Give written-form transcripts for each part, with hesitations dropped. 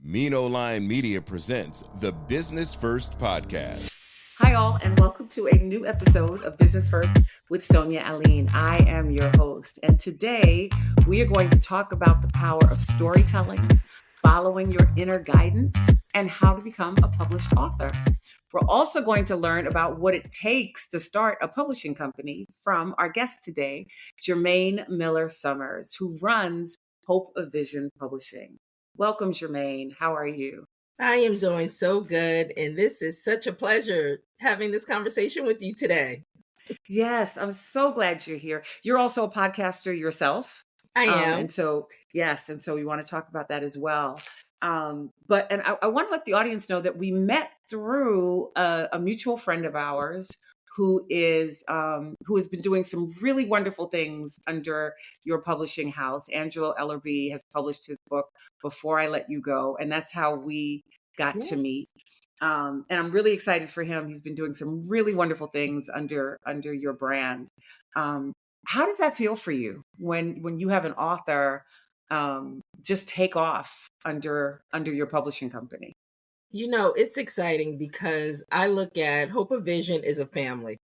Mino Line Media presents the Business First Podcast. Hi, all, and welcome to a new episode of Business First with Sonia Alleyne. I am your host, and today we are going to talk about the power of storytelling, following your inner guidance, and how to become a published author. We're also going to learn about what it takes to start a publishing company from our guest today, Germaine Miller-Summers, who runs Hope of Vision Publishing. Welcome, Germaine. How are you? I am doing so good, and this is such a pleasure having this conversation with you today. Yes, I'm so glad you're here. You're also a podcaster yourself. I am. And so we want to talk about that as well. I want to let the audience know that we met through a mutual friend of ours who has been doing some really wonderful things under your publishing house. Angelo Ellerby has published his book, Before I Let You Go, and that's how we got to meet. And I'm really excited for him. He's been doing some really wonderful things under your brand. How does that feel for you when you have an author just take off under your publishing company? You know, it's exciting because I look at Hope of Vision as a family.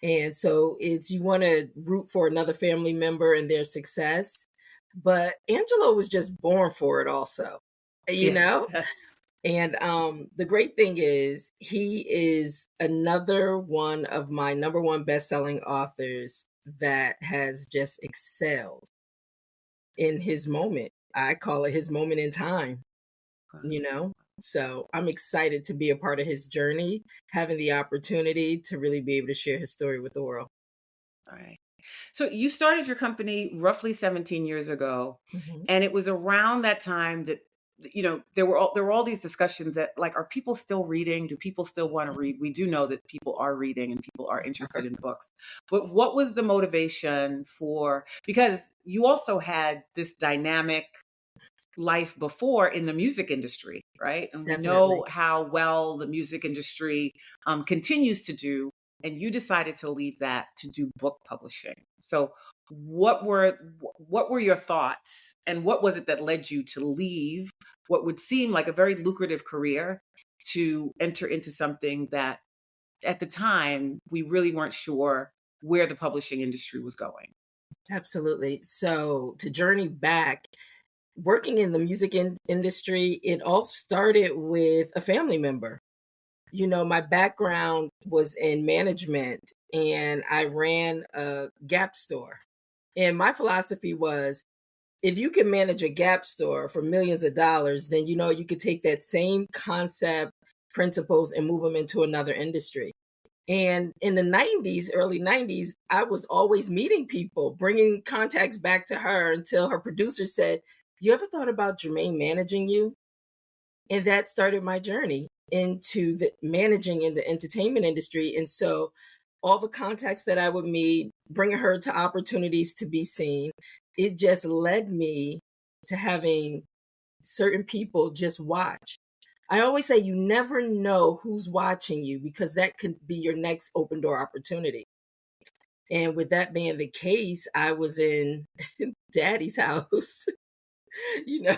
And so you want to root for another family member and their success. But Angelo was just born for it also, you know? And the great thing is he is another one of my number one best-selling authors that has just excelled in his moment. I call it his moment in time, you know? So I'm excited to be a part of his journey, having the opportunity to really be able to share his story with the world. All right. So you started your company roughly 17 years ago, and it was around that time that, you know, there were all these discussions that, like, are people still reading? Do people still want to read? We do know that people are reading and people are interested in books. But what was the motivation because you also had this dynamic life before in the music industry, right? And we know how well the music industry continues to do. And you decided to leave that to do book publishing. So what were your thoughts, and what was it that led you to leave what would seem like a very lucrative career to enter into something that at the time we really weren't sure where the publishing industry was going? Absolutely. So to journey back, working in the music industry, it all started with a family member. You know, my background was in management, and I ran a Gap store. And my philosophy was, if you can manage a Gap store for millions of dollars, then, you know, you could take that same concept, principles, and move them into another industry. And in the early 90s, I was always meeting people, bringing contacts back to her until her producer said, "You ever thought about Germaine managing you?" And that started my journey into the managing in the entertainment industry. And so all the contacts that I would meet, bringing her to opportunities to be seen, it just led me to having certain people just watch. I always say you never know who's watching you, because that could be your next open door opportunity. And with that being the case, I was in Daddy's house. You know,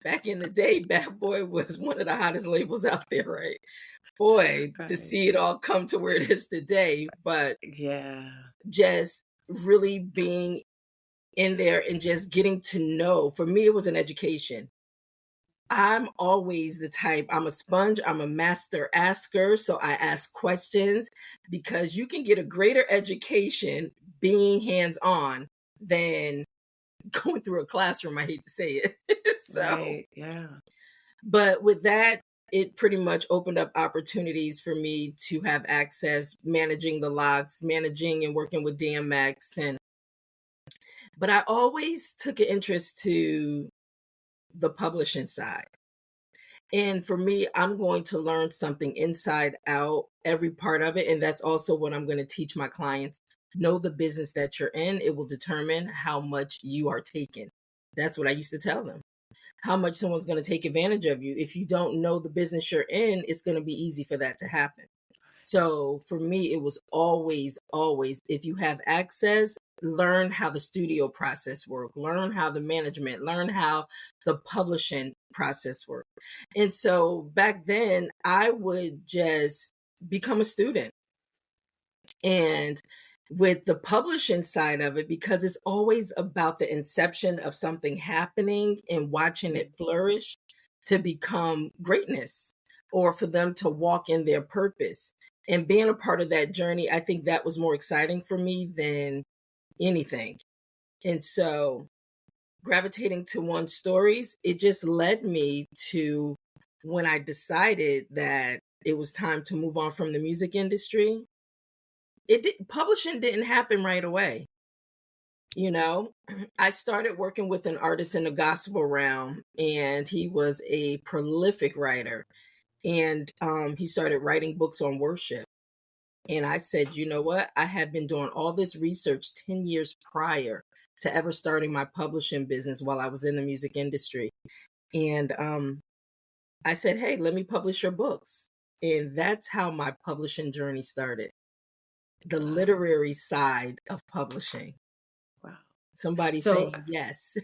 back in the day, Bad Boy was one of the hottest labels out there, right? Boy, to see it all come to where it is today, but just really being in there and just getting to know, for me, it was an education. I'm always the type, I'm a sponge, I'm a master asker, so I ask questions, because you can get a greater education being hands-on than going through a classroom. I hate to say it. But with that, it pretty much opened up opportunities for me to have access, managing the locks, managing and working with DMX. But I always took an interest to the publishing side. And for me, I'm going to learn something inside out, every part of it. And that's also what I'm going to teach my clients. Know the business that you're in. It will determine how much you are taking. That's what I used to tell them. How much someone's going to take advantage of you. If you don't know the business you're in, it's going to be easy for that to happen. So for me, it was always, if you have access, learn how the studio process work, learn how the management, learn how the publishing process work. And so back then I would just become a student. And with the publishing side of it, because it's always about the inception of something happening and watching it flourish to become greatness or for them to walk in their purpose. And being a part of that journey, I think that was more exciting for me than anything. And so gravitating to one's stories, it just led me to when I decided that it was time to move on from the music industry. Publishing didn't happen right away. You know, I started working with an artist in the gospel realm, and he was a prolific writer. And he started writing books on worship. And I said, you know what? I had been doing all this research 10 years prior to ever starting my publishing business while I was in the music industry. And I said, hey, let me publish your books. And that's how my publishing journey started. The literary side of publishing. Wow. Somebody saying yes.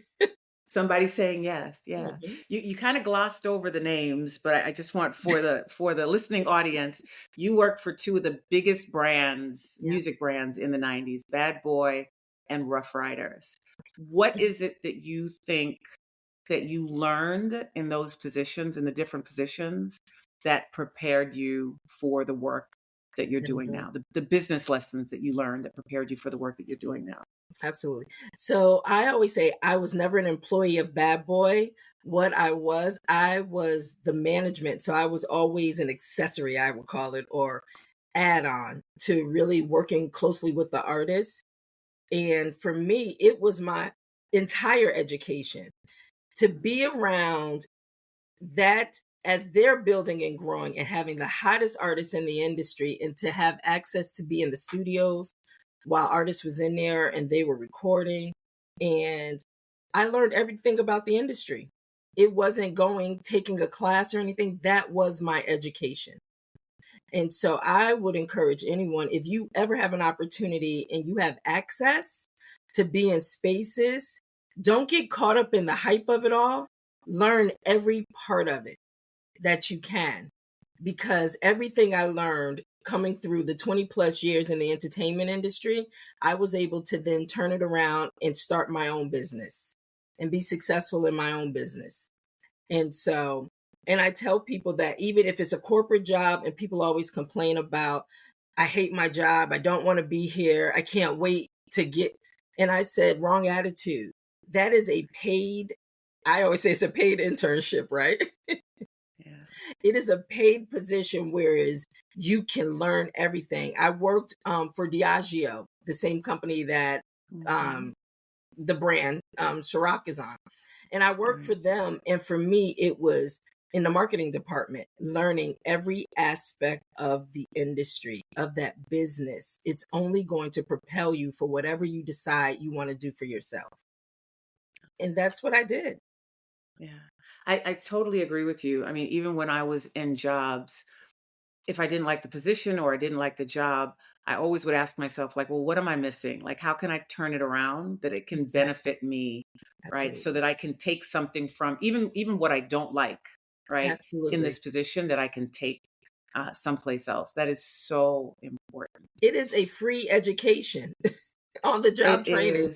Somebody saying yes. Yeah. Mm-hmm. You kind of glossed over the names, but I just want for the listening audience, you worked for two of the biggest brands, music brands in the 90s, Bad Boy and Rough Riders. What is it that you think that you learned in those positions, in the different positions, that prepared you for the work that you're doing now, the business lessons that you learned that prepared you for the work that you're doing now? Absolutely. So I always say I was never an employee of Bad Boy. What I was the management. So I was always an accessory, I would call it, or add-on to really working closely with the artists. And for me, it was my entire education to be around that as they're building and growing and having the hottest artists in the industry, and to have access to be in the studios while artists was in there and they were recording. And I learned everything about the industry. It wasn't taking a class or anything. That was my education. And so I would encourage anyone, if you ever have an opportunity and you have access to be in spaces, don't get caught up in the hype of it all. Learn every part of it that you can, because everything I learned coming through the 20 plus years in the entertainment industry, I was able to then turn it around and start my own business and be successful in my own business. And so, and I tell people that even if it's a corporate job and people always complain about, I hate my job, I don't want to be here, I can't wait to get, and I said, wrong attitude. That is I always say it's a paid internship, right? It is a paid position, whereas you can learn everything. I worked for Diageo, the same company that the brand Ciroc is on. And I worked for them. And for me, it was in the marketing department, learning every aspect of the industry, of that business. It's only going to propel you for whatever you decide you want to do for yourself. And that's what I did. Yeah. I totally agree with you. I mean, even when I was in jobs, if I didn't like the position or I didn't like the job, I always would ask myself, like, well, what am I missing? Like, how can I turn it around that it can benefit me, right? So that I can take something from even what I don't like, right? Absolutely. In this position that I can take someplace else. That is so important. It is a free education on the job training.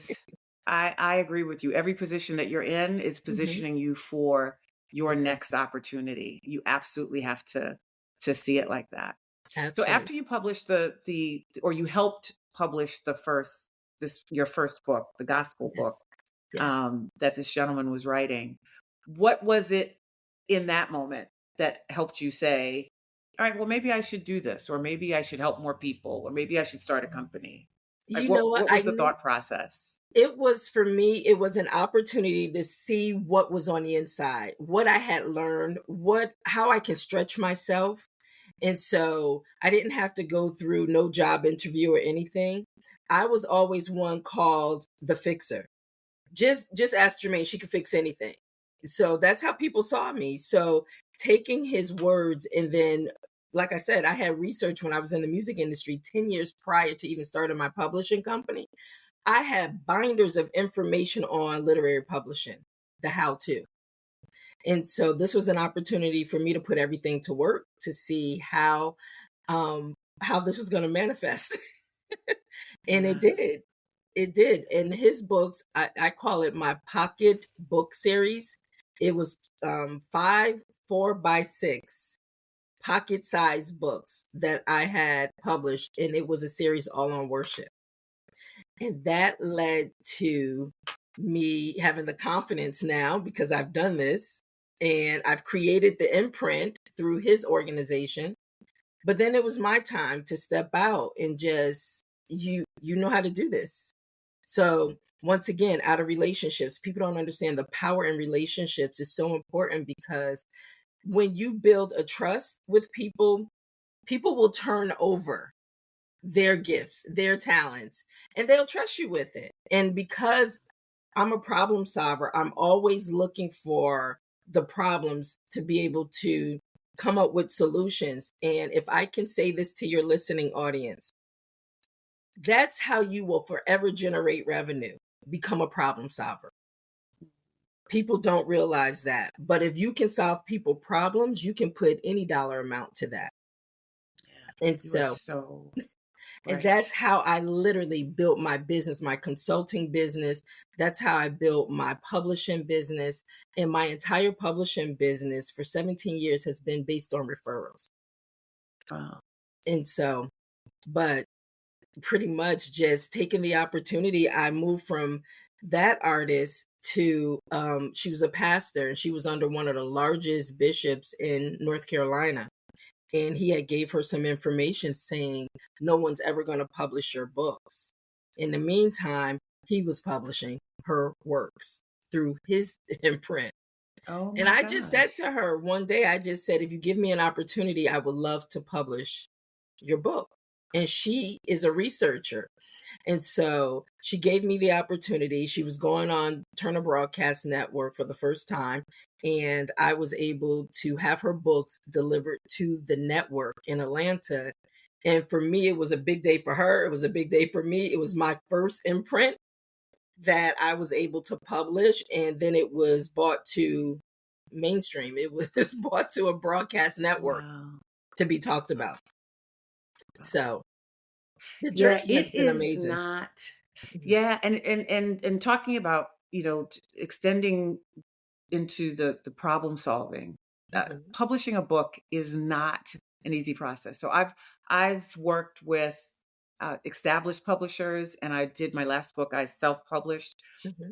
I agree with you. Every position that you're in is positioning you for your next opportunity. You absolutely have to see it like that. Absolutely. So after you published or you helped publish your first book, the gospel book, that this gentleman was writing, what was it in that moment that helped you say, all right, well, maybe I should do this, or maybe I should help more people, or maybe I should start a company? Like, what was the thought process? It was, for me, it was an opportunity to see what was on the inside, what I had learned, how I can stretch myself. And so I didn't have to go through no job interview or anything. I was always one called the fixer. Just ask Germaine, she could fix anything. So that's how people saw me. So taking his words and then like I said, I had research when I was in the music industry 10 years prior to even starting my publishing company. I had binders of information on literary publishing, the how to. And so this was an opportunity for me to put everything to work to see how this was going to manifest. And it did. It did. And his books, I call it my pocket book series. It was 5 4x6 pocket sized books that I had published, and it was a series all on worship. And that led to me having the confidence now, because I've done this and I've created the imprint through his organization. But then it was my time to step out and just, you know how to do this. So once again, out of relationships, people don't understand the power in relationships is so important, because when you build a trust with people, people will turn over their gifts, their talents, and they'll trust you with it. And because I'm a problem solver, I'm always looking for the problems to be able to come up with solutions. And if I can say this to your listening audience, that's how you will forever generate revenue. Become a problem solver. People don't realize that. But if you can solve people problems, you can put any dollar amount to that. Yeah, And so right. And that's how I literally built my business, my consulting business. That's how I built my publishing business. And my entire publishing business for 17 years has been based on referrals. Wow. And so, but pretty much just taking the opportunity, I moved from that artist to, she was a pastor, and she was under one of the largest bishops in North Carolina. And he had gave her some information saying, no one's ever going to publish your books. In the meantime, he was publishing her works through his imprint. Oh And my I gosh. just said to her one day, I just said, if you give me an opportunity, I would love to publish your book. And she is a researcher. And so she gave me the opportunity. She was going on Turner Broadcast Network for the first time. And I was able to have her books delivered to the network in Atlanta. And for me, it was a big day for her. It was a big day for me. It was my first imprint that I was able to publish. And then it was brought to mainstream. It was brought to a broadcast network to be talked about. So the journey has been amazing. And talking about, extending into the problem solving, publishing a book is not an easy process. So I've worked with established publishers, and I did my last book, I self-published.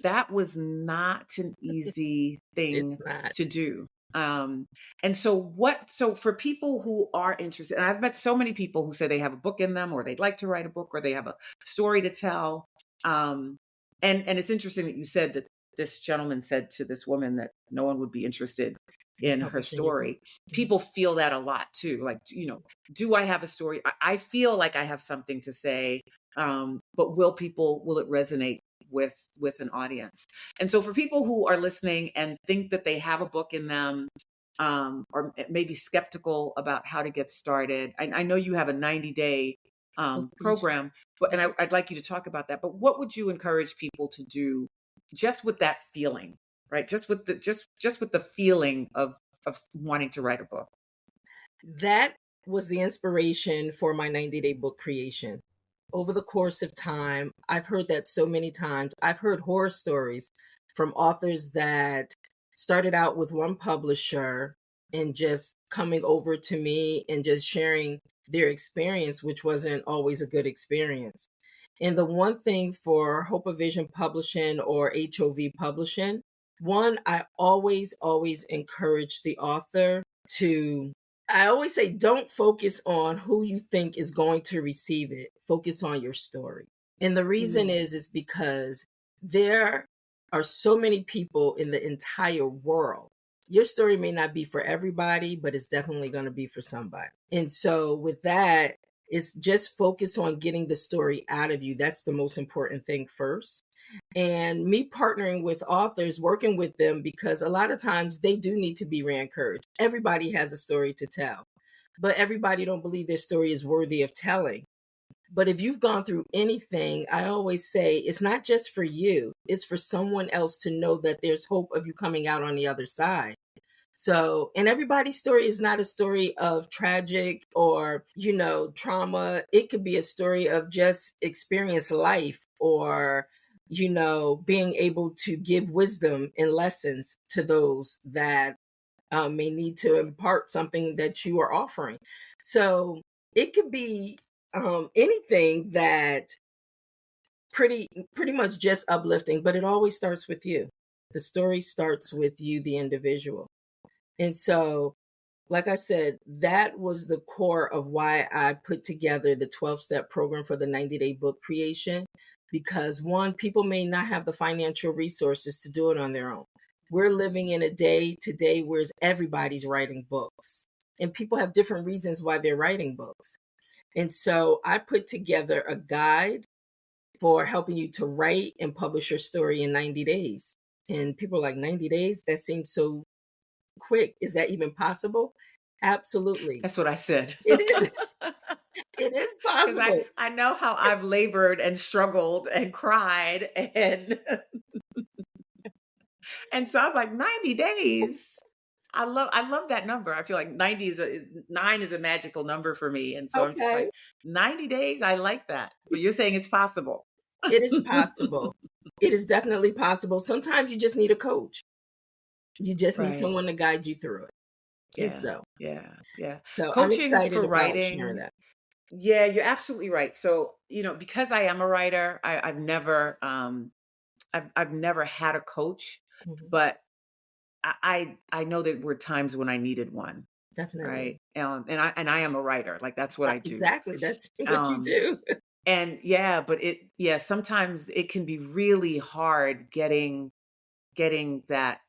That was not an easy thing to do. And so for people who are interested, and I've met so many people who say they have a book in them, or they'd like to write a book, or they have a story to tell. And it's interesting that you said that this gentleman said to this woman that no one would be interested in her story. People feel that a lot too. Like, do I have a story? I feel like I have something to say, but will it resonate with an audience? And so for people who are listening and think that they have a book in them, or maybe skeptical about how to get started, I know you have a 90-day program, and I'd like you to talk about that. But what would you encourage people to do just with that feeling, right? Just with the feeling of wanting to write a book? That was the inspiration for my 90-day book creation. Over the course of time, I've heard that so many times. I've heard horror stories from authors that started out with one publisher and just coming over to me and just sharing their experience, which wasn't always a good experience. And the one thing for Hope of Vision Publishing or HOV Publishing, one, I always encourage the author to, I always say, don't focus on who you think is going to receive it. Focus on your story. And the reason is because there are so many people in the entire world. Your story may not be for everybody, but it's definitely going to be for somebody. And so with that, it's just focus on getting the story out of you. That's the most important thing first. And me partnering with authors, working with them, because a lot of times they do need to be re-encouraged. Everybody has a story to tell. but everybody don't believe their story is worthy of telling. But if you've gone through anything, I always say it's not just for you, it's for someone else to know that there's hope of you coming out on the other side. So, and everybody's story is not a story of tragic or, trauma. It could be a story of just experience life or, being able to give wisdom and lessons to those that may need to impart something that you are offering. So it could be anything that pretty much just uplifting, but it always starts with you. The story starts with you, the individual. And so, like I said, that was the core of why I put together the 12-step program for the 90-day book creation. Because one, people may not have the financial resources to do it on their own. We're living in a day today where everybody's writing books, and people have different reasons why they're writing books. And so I put together a guide for helping you to write and publish your story in 90 days. And people are like, 90 days? That seems so quick. Is that even possible? Absolutely. That's what I said. It is. It is possible. I know how I've labored and struggled and cried and and so I was like, 90 days. I love that number. I feel like 9 is a magical number for me. And so I'm just like, 90 days, I like that. But you're saying it's possible. It is possible. It is definitely possible. Sometimes you just need a coach. You just need someone to guide you through it. Yeah. And so, yeah. So coaching I'm excited for about writing. sharing that. Yeah, you're absolutely right. So, because I am a writer, I've never had a coach, but I know that were times when I needed one. Definitely. Right. And I am a writer. Like that's what I do. Exactly. That's what you do. And but sometimes it can be really hard getting that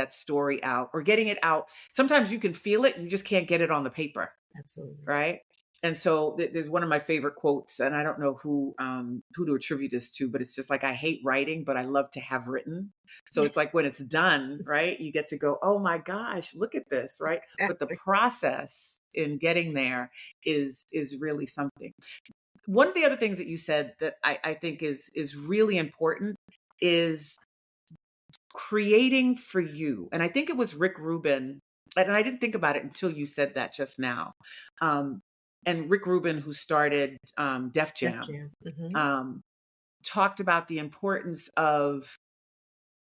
story out or getting it out. Sometimes you can feel it, you just can't get it on the paper. Absolutely. Right. And so there's one of my favorite quotes, and I don't know who to attribute this to, but it's just like, I hate writing, but I love to have written. So it's like when it's done, right, you get to go, oh my gosh, look at this, right? But the process in getting there is really something. One of the other things that you said that I think is really important is creating for you. And I think it was Rick Rubin, and I didn't think about it until you said that just now. And Rick Rubin, who started Def Jam, talked about the importance of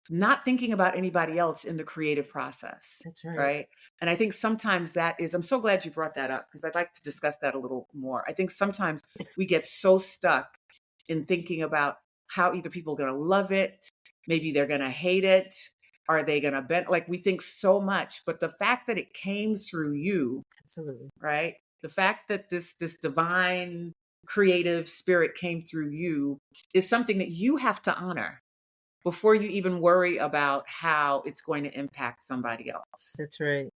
not thinking about anybody else in the creative process. That's right. Right. And I think sometimes that is, I'm so glad you brought that up, because I'd like to discuss that a little more. I think sometimes we get so stuck in thinking about how either people are going to love it, maybe they're going to hate it, are they going to bend? Like, we think so much, but the fact that it came through you, absolutely, right? The fact that this divine creative spirit came through you is something that you have to honor before you even worry about how it's going to impact somebody else. That's right.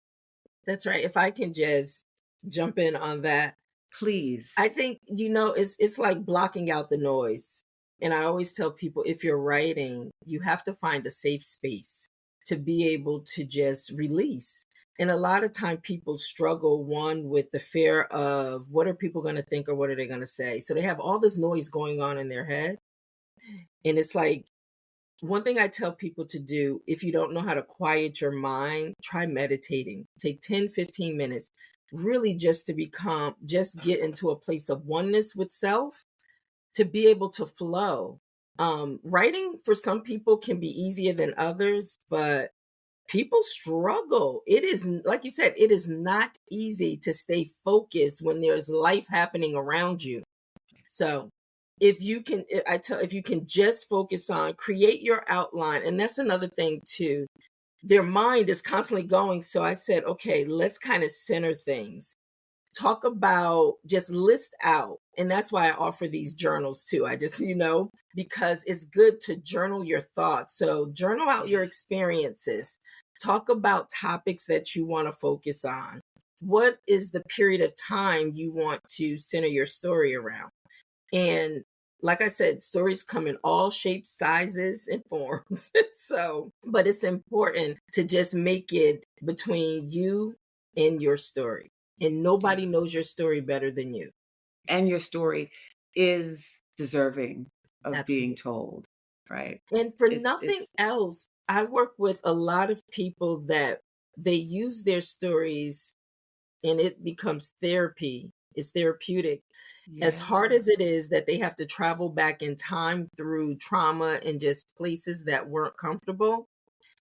That's right. If I can just jump in on that. Please. I think, it's like blocking out the noise. And I always tell people, if you're writing, you have to find a safe space to be able to just release. And a lot of time people struggle, one, with the fear of what are people going to think or what are they going to say? So they have all this noise going on in their head. And it's like, one thing I tell people to do, if you don't know how to quiet your mind, try meditating. Take 10, 15 minutes, really just get into a place of oneness with self to be able to flow. Writing for some people can be easier than others, but people struggle. It is, like you said, it is not easy to stay focused when there's life happening around you. So if you can just focus on, create your outline. And that's another thing too. Their mind is constantly going. So I said, okay, let's kind of center things. Talk about, just list out. And that's why I offer these journals too. I just, because it's good to journal your thoughts. So journal out your experiences. Talk about topics that you want to focus on. What is the period of time you want to center your story around? And like I said, stories come in all shapes, sizes, and forms. But it's important to just make it between you and your story. And nobody knows your story better than you. And your story is deserving of being Absolutely. told, right? And for nothing It's else, I work with a lot of people that they use their stories and it becomes therapy. It's therapeutic. As hard yeah, as it is that they have to travel back in time through trauma and just places that weren't comfortable,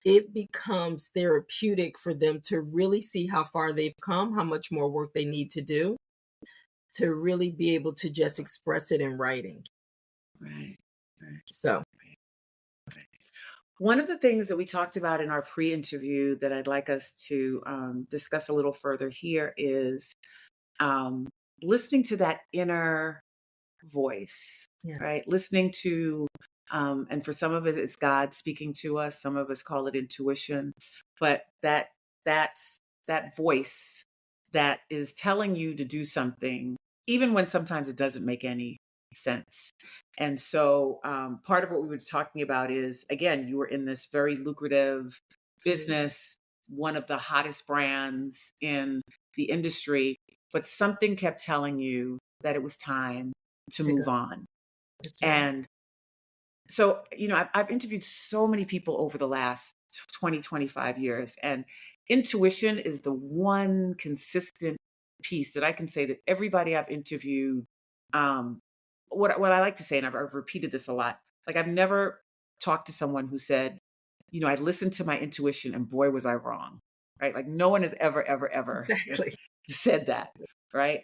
it becomes therapeutic for them to really see how far they've come, how much more work they need to do to really be able to just express it in writing. right, right. So, One of the things that we talked about in our pre-interview that I'd like us to discuss a little further here is um, listening to that inner voice, yes, right? Listening to, and for some of it, it's God speaking to us. Some of us call it intuition, but that's that voice that is telling you to do something, even when sometimes it doesn't make any sense. And so, part of what we were talking about is, again, you were in this very lucrative absolutely. business, one of the hottest brands in the industry, but something kept telling you that it was time to To go. move on. That's right. And so, I've interviewed so many people over the last 20, 25 years, and intuition is the one consistent piece that I can say that everybody I've interviewed, um, what I like to say, and I've repeated this a lot, like I've never talked to someone who said, I listened to my intuition and boy, was I wrong, right? Like no one has ever, ever, ever Exactly. said that, right?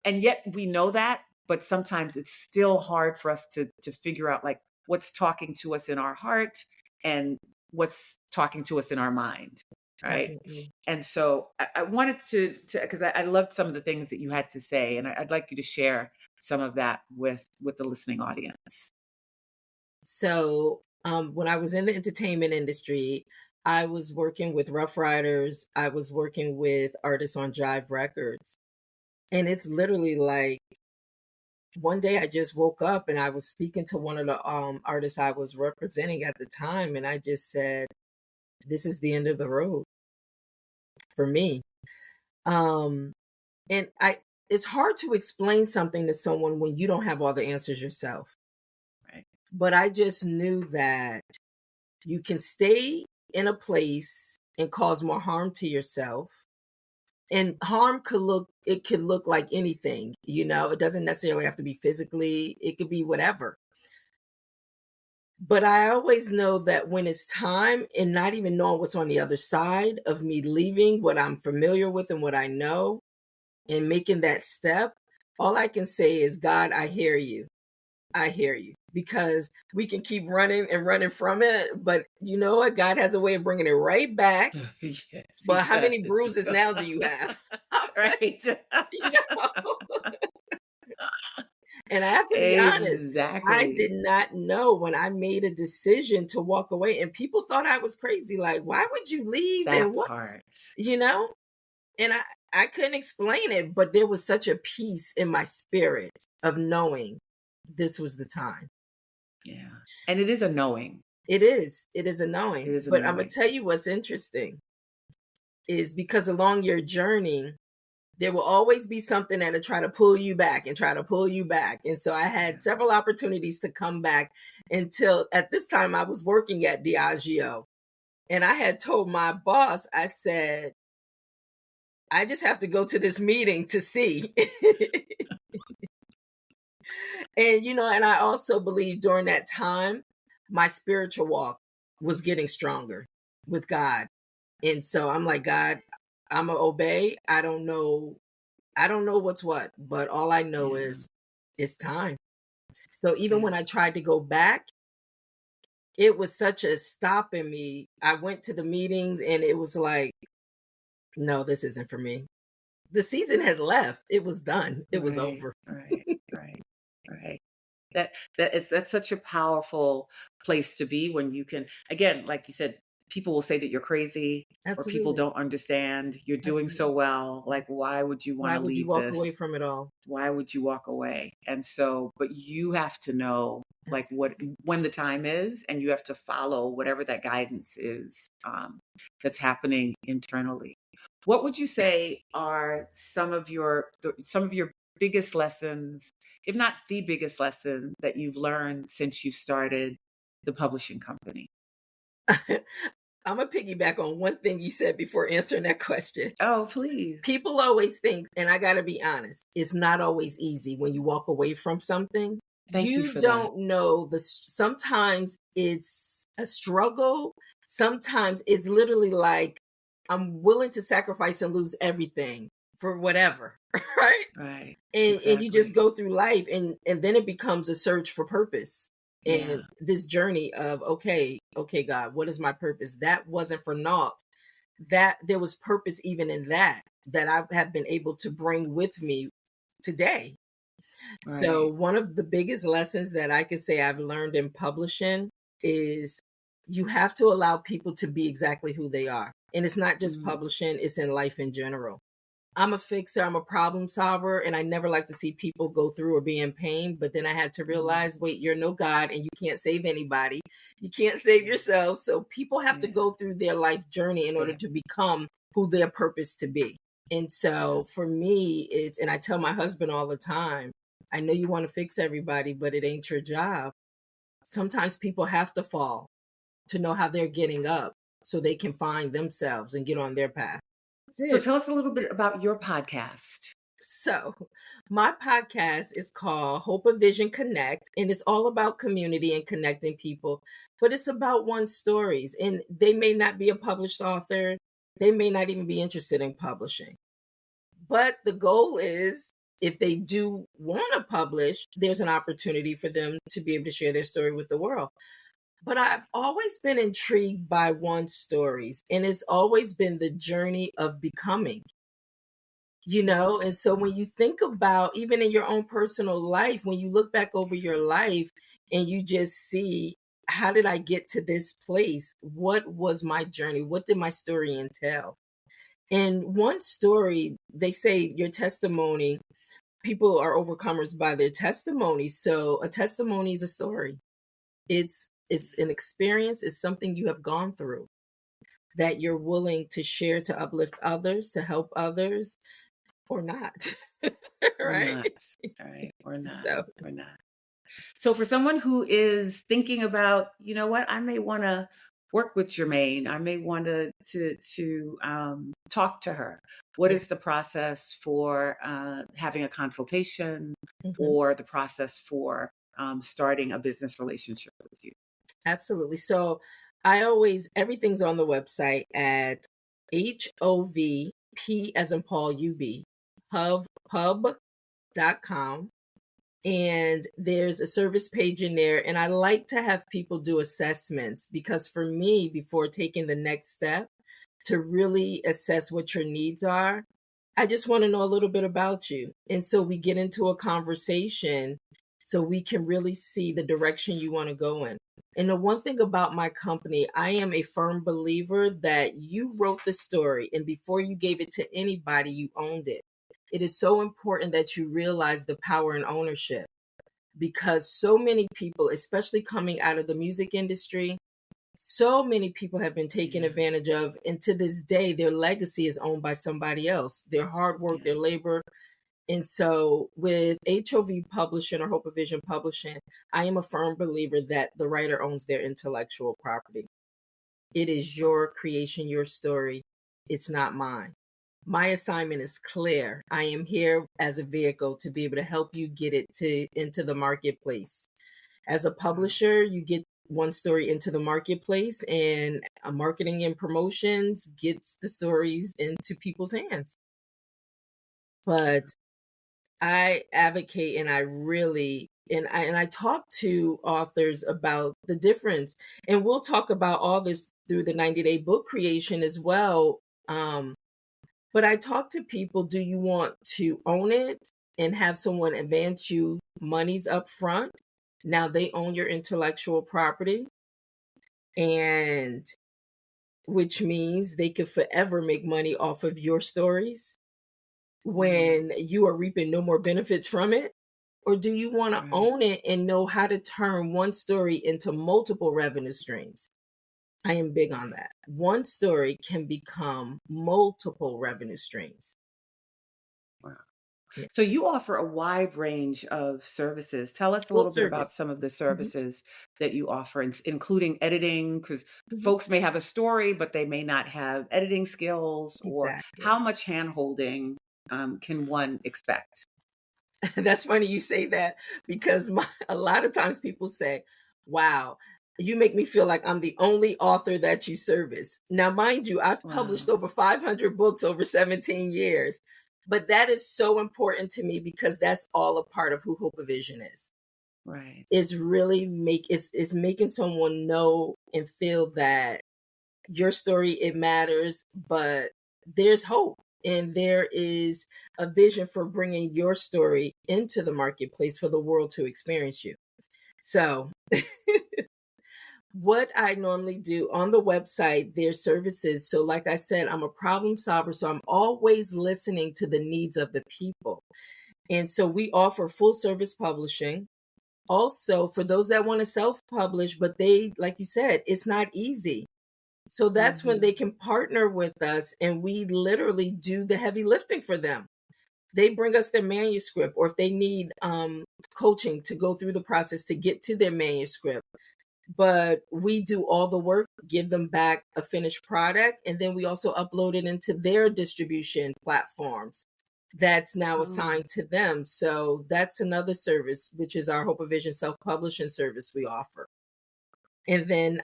And yet we know that, but sometimes it's still hard for us to figure out like what's talking to us in our heart and what's talking to us in our mind, right? Definitely. And so I wanted to because I loved some of the things that you had to say, and I'd like you to share some of that with the listening audience. So, when I was in the entertainment industry, I was working with Rough Riders. I was working with artists on Jive Records. And it's literally like one day I just woke up and I was speaking to one of the artists I was representing at the time. And I just said, this is the end of the road for me. Um, and it's hard to explain something to someone when you don't have all the answers yourself. Right. But I just knew that you can stay in a place and cause more harm to yourself. And harm could look like anything, it doesn't necessarily have to be physically, it could be whatever. But I always know that when it's time and not even knowing what's on the other side of me leaving what I'm familiar with and what I know and making that step, all I can say is, God, I hear you. I hear you, because we can keep running and running from it. But you know what? God has a way of bringing it right back. Yes, he But how does. many bruises now do you have? Right. you know? And I have to be honest, I Exactly. did not know when I made a decision to walk away, and people thought I was crazy. Like, why would you leave? And That what, part. you know? And I couldn't explain it, but there was such a peace in my spirit of knowing this was the time. Yeah. And it is a knowing. It is. It is a It knowing. is a But I'm gonna knowing. tell you what's interesting is because along your journey, there will always be something that'll try to pull you back and try to pull you back. And so I Yeah. had several opportunities to come back until at this time I was working at Diageo. And I had told my boss, I said, I just have to go to this meeting to see. And I also believe during that time, my spiritual walk was getting stronger with God. And so I'm like, God, I'm gonna obey. I don't know what's what, but all I know Yeah. is it's time. So even Yeah. when I tried to go back, it was such a stop in me. I went to the meetings and it was like, no, this isn't for me. The season had left. It was done. It was Right. over. Right. Right. Right. That's such a powerful place to be when you can, again, like you said, people will say that you're crazy or people Absolutely. don't understand. You're doing so Absolutely. well. Like, why would you want Why to would you leave walk away this? from it all? Why would you walk away? And so, but you have to know like what Absolutely. when the time is, and you have to follow whatever that guidance is that's happening internally. What would you say are some of your biggest lessons, if not the biggest lesson that you've learned since you started the publishing company? I'm going to piggyback on one thing you said before answering that question. Oh, please. People always think, and I got to be honest, it's not always easy when you walk away from something. Thank you You for that. don't know sometimes it's a struggle. Sometimes it's literally like, I'm willing to sacrifice and lose everything for whatever, right? Right. And you just Exactly. go through life, and then it becomes a search for purpose. Yeah. And this journey of, okay, God, what is my purpose? That wasn't for naught. That there was purpose even in that I have been able to bring with me today. So Right. one of the biggest lessons that I could say I've learned in publishing is you have to allow people to be exactly who they are. And it's not just Mm, publishing, it's in life in general. I'm a fixer, I'm a problem solver, and I never like to see people go through or be in pain. But then I had to mm, realize, wait, you're no God and you can't save anybody. You can't save yourself. So people have to yeah. go through their life journey in order Yeah. to become who they're purposed to be. And so for me, and I tell my husband all the time, I know you want to fix everybody, but it ain't your job. Sometimes people have to fall to know how they're getting up so they can find themselves and get on their path. That's So it. tell us a little bit about your podcast. So, my podcast is called Hope of Vision Connect, and it's all about community and connecting people, but it's about one's stories. And they may not be a published author, they may not even be interested in publishing. But the goal is, if they do want to publish, there's an opportunity for them to be able to share their story with the world. But I've always been intrigued by one's stories, and it's always been the journey of becoming. And so when you think about, even in your own personal life, when you look back over your life and you just see, how did I get to this place? What was my journey? What did my story entail? And one story, they say your testimony, people are overcomers by their testimony. So a testimony is a story. It's an experience, it's something you have gone through that you're willing to share, to uplift others, to help others, or not. Or Right? not. Right. Or not. So, Or not. So for someone who is thinking about, you know what, I may want to work with Germaine. I may want to talk to her. What yeah. is the process for having a consultation, Mhm. or the process for starting a business relationship with you? Absolutely. So everything's on the website at HOVP as in Paul UB, pub.com. And there's a service page in there. And I like to have people do assessments, because for me, before taking the next step to really assess what your needs are, I just want to know a little bit about you. And so we get into a conversation so we can really see the direction you want to go in. And the one thing about my company, I am a firm believer that you wrote the story, and before you gave it to anybody, you owned it. It is so important that you realize the power and ownership, because so many people, especially coming out of the music industry, so many people have been taken Yeah. advantage of. And to this day, their legacy is owned by somebody else, their hard work, Yeah. their labor. And so with HOV Publishing, or Hope of Vision Publishing, I am a firm believer that the writer owns their intellectual property. It is your creation, your story. It's not mine. My assignment is clear. I am here as a vehicle to be able to help you get it into the marketplace. As a publisher, you get one story into the marketplace, and marketing and promotions gets the stories into people's hands. But I advocate, and I really, and I talk to authors about the difference, and we'll talk about all this through the 90-day book creation as well. But I talk to people, do you want to own it and have someone advance you monies up front? Now they own your intellectual property, and which means they could forever make money off of your stories when you are reaping no more benefits from it? Or do you want to Right. own it and know how to turn one story into multiple revenue streams? I am big on that. One story can become multiple revenue streams. Wow. Yeah. So you offer a wide range of services. Tell us a Full little bit about service. some of the Mhm, services that you offer, including editing, because mhm. folks may have a story, but they may not have editing skills, or Exactly. how much hand holding can one expect? That's funny you say that because a lot of times people say, wow, you make me feel like I'm the only author that you service. Now, mind you, I've published Wow. over 500 books over 17 years, but that is so important to me because that's all a part of who Hope of Vision is. Right. Is really is making someone know and feel that your story, it matters, but there's hope and there is a vision for bringing your story into the marketplace for the world to experience you. So what I normally do on the website, there's services. So like I said, I'm a problem solver, so I'm always listening to the needs of the people. And so we offer full service publishing. Also, for those that want to self publish, but they, like you said, it's not easy. So that's when Hmm. they can partner with us and we literally do the heavy lifting for them. They bring us their manuscript, or if they need coaching to go through the process to get to their manuscript. But we do all the work, give them back a finished product, and then we also upload it into their distribution platforms that's now Oh, assigned to them. So that's another service, which is our Hope of Vision self-publishing service we offer. And then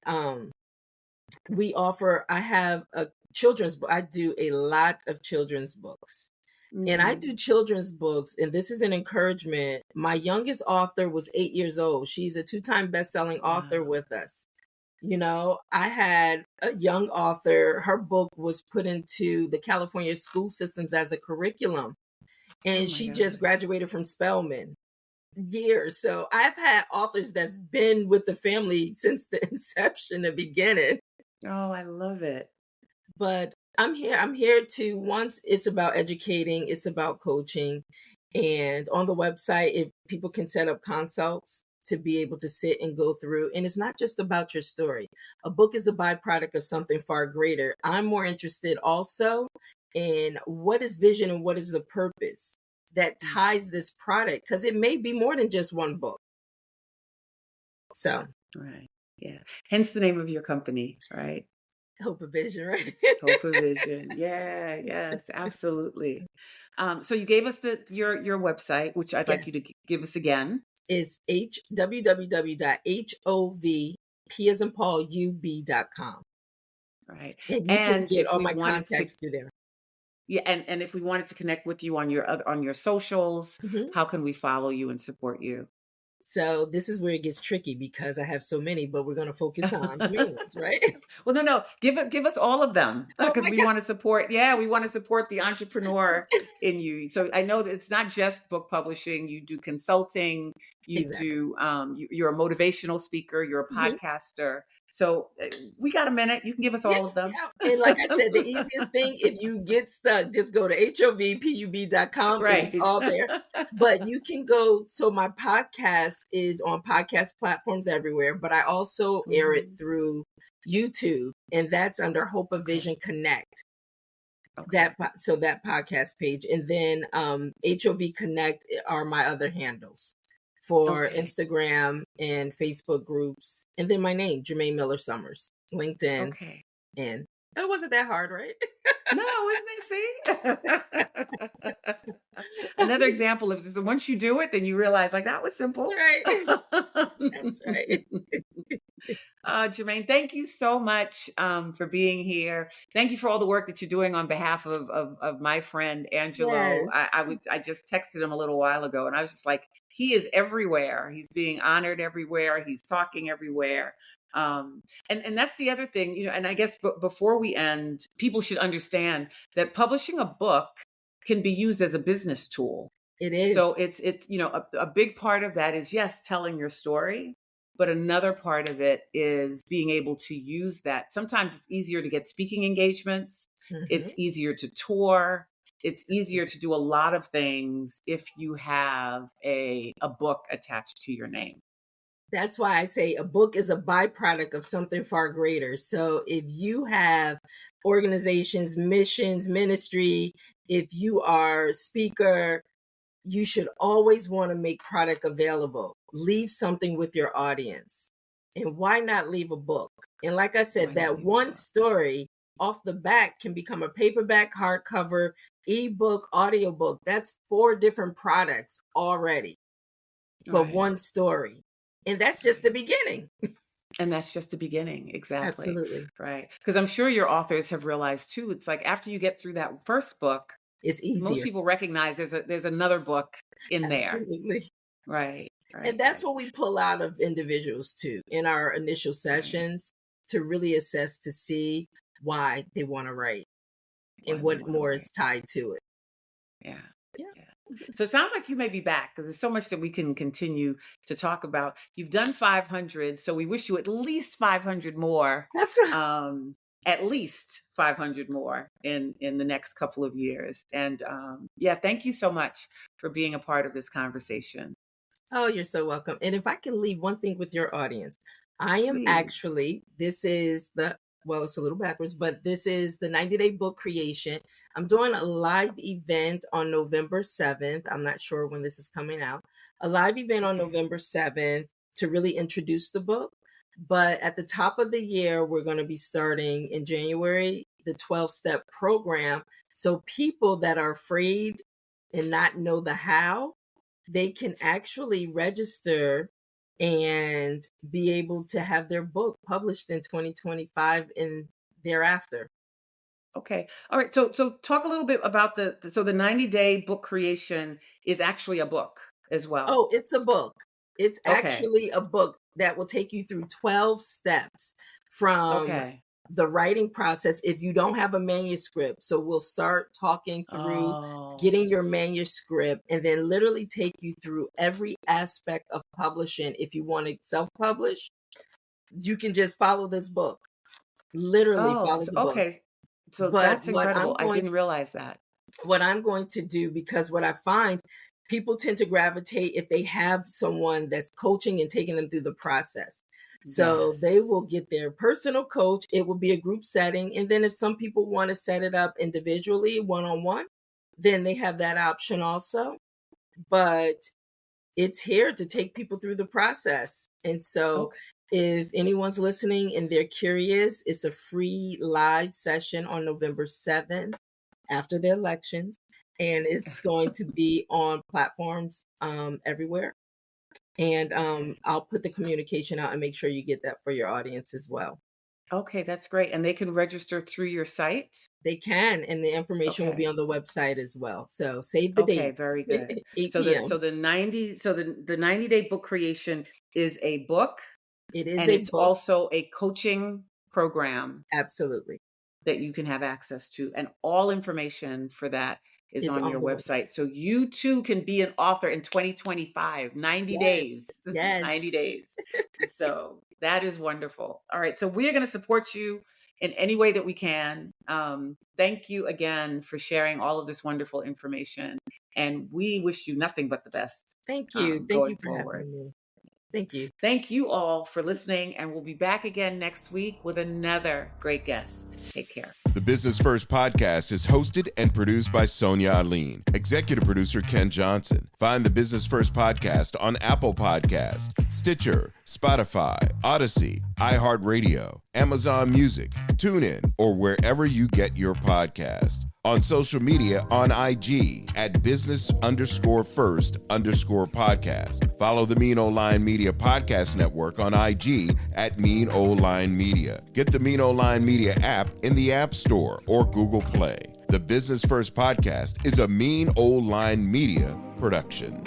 I have a children's book. I do a lot of children's books. And I hmm. do children's books, and this is an encouragement. My youngest author was 8 years old. She's a two-time best-selling author Wow. with us. You know, I had a young author, her book was put into the California school systems as a curriculum, Oh and my she just gosh. graduated from Spelman years. So I've had authors that's been with the family since the inception, the beginning. Oh, I love it. But I'm here to, once it's about educating, it's about coaching. And on the website, if people can set up consults to be able to sit and go through, and it's not just about your story. A book is a byproduct of something far greater. I'm more interested also in what is vision and what is the purpose that Mm. ties this product, because it may be more than just one book. So Right. Yeah. Hence the name of your company, right? Hope of Vision, right? Hope for Vision. Yeah, yes, absolutely. So you gave us your website, which I'd like you Yes. to give us again. Is www.hovp as in Paul ub.com. Right. And you can And get if all we my wanted to, contacts through there. yeah, and if we wanted to connect with you on your on your socials, Mhm. how can we follow you and support you? So this is where it gets tricky because I have so many, but we're going to focus on the main ones, right? Well, no, give us all of them Oh because my we God. want to support. Yeah, we want to support the entrepreneur in you. So I know that it's not just book publishing. You do consulting. You Exactly. do. You're a motivational speaker. You're a Mhm. podcaster. So we got a minute. You can give us Yeah, all of them. yeah. And like I said, the easiest thing, if you get stuck, just go to hovpub.com and it's Right. all there. But you can go, so my podcast is on podcast platforms everywhere, but I also air it Mhm. through YouTube, and that's under Hope of Okay. Vision Connect. Okay. So that podcast page, and then HOV Connect are my other handles for Okay. Instagram and Facebook groups, and then my name, Germaine Miller-Summers, LinkedIn, Okay. and it wasn't that hard, right? No, isn't it? See? Another example of this. Once you do it, then you realize like that was That's simple. right. That's right. Jermaine, thank you so much for being here. Thank you for all the work that you're doing on behalf of my friend Angelo. Yes. I just texted him a little while ago, and I was just like, he is everywhere. He's being honored everywhere. He's talking everywhere. And that's the other thing, And I guess before we end, people should understand that publishing a book can be used as a business tool. It is. So it's a big part of that is, yes, telling your story, but another part of it is being able to use that. Sometimes it's easier to get speaking engagements. Mhm. It's easier to tour. It's easier to do a lot of things if you have a book attached to your name. That's why I say a book is a byproduct of something far greater. So if you have organizations, missions, ministry, if you are a speaker, you should always want to make product available. Leave something with your audience. And why not leave a book? And like I said, that one story off the back can become a paperback, hardcover, ebook, audiobook. That's 4 different products already for one story. And that's just the beginning. And that's just the beginning. Exactly. Absolutely. Right. Because I'm sure your authors have realized too, it's like after you get through that first book, it's easier. Most people recognize there's another book in there. Absolutely. Right. And that's what we pull out of individuals too in our initial sessions to really assess to see why they want to write and what more is tied to it. Yeah. So it sounds like you may be back because there's so much that we can continue to talk about. You've done 500, so we wish you at least 500 more. At least 500 more in the next couple of years. And thank you so much for being a part of this conversation. Oh, you're so welcome. And if I can leave one thing with your audience, I am actually, it's a little backwards, but this is the 90-day book creation. I'm doing a live event on November 7th. I'm not sure when this is coming out. A live event on November 7th to really introduce the book. But at the top of the year, we're going to be starting in January, the 12-step program. So people that are afraid and not know the how, they can actually register and be able to have their book published in 2025 and thereafter. Okay. All right. So talk a little bit about the 90-day book creation is actually a book as well. Oh, it's a book. It's actually a book that will take you through 12 steps from the writing process if you don't have a manuscript. So we'll start talking through getting your manuscript and then literally take you through every aspect of publishing. If you want to self-publish, you can just follow this book. Literally follow the book. Okay. So that's incredible. I didn't realize that. What I'm going to do, because what I find, people tend to gravitate if they have someone that's coaching and taking them through the process. So they will get their personal coach. It will be a group setting. And then if some people want to set it up individually, one-on-one, then they have that option also. But it's here to take people through the process. And so if anyone's listening and they're curious, it's a free live session on November 7th after the elections. And it's going to be on platforms everywhere. And I'll put the communication out and make sure you get that for your audience as well. Okay, that's great. And they can register through your site? They can. And the information will be on the website as well. So save the date. Okay, very good. So the 90-day book creation is a book. It is, and it's also a coaching program. Absolutely. That you can have access to. And all information for that is on your website. So you too can be an author in 2025, 90 days. Yes. 90 days. So that is wonderful. All right. So we are going to support you in any way that we can. Thank you again for sharing all of this wonderful information. And we wish you nothing but the best. Thank you. Thank you for having me. Thank you. Thank you all for listening, and we'll be back again next week with another great guest. Take care. The Business First podcast is hosted and produced by Sonia Alleyne. Executive producer Ken Johnson. Find the Business First podcast on Apple Podcast, Stitcher, Spotify, Odyssey, iHeartRadio, Amazon Music, TuneIn, or wherever you get your podcast. On social media on IG at business_first_podcast. Follow the Mean Old Line Media Podcast Network on IG at Mean Old Line Media. Get the Mean Old Line Media app in the App Store or Google Play. The Business First Podcast is a Mean Old Line Media production.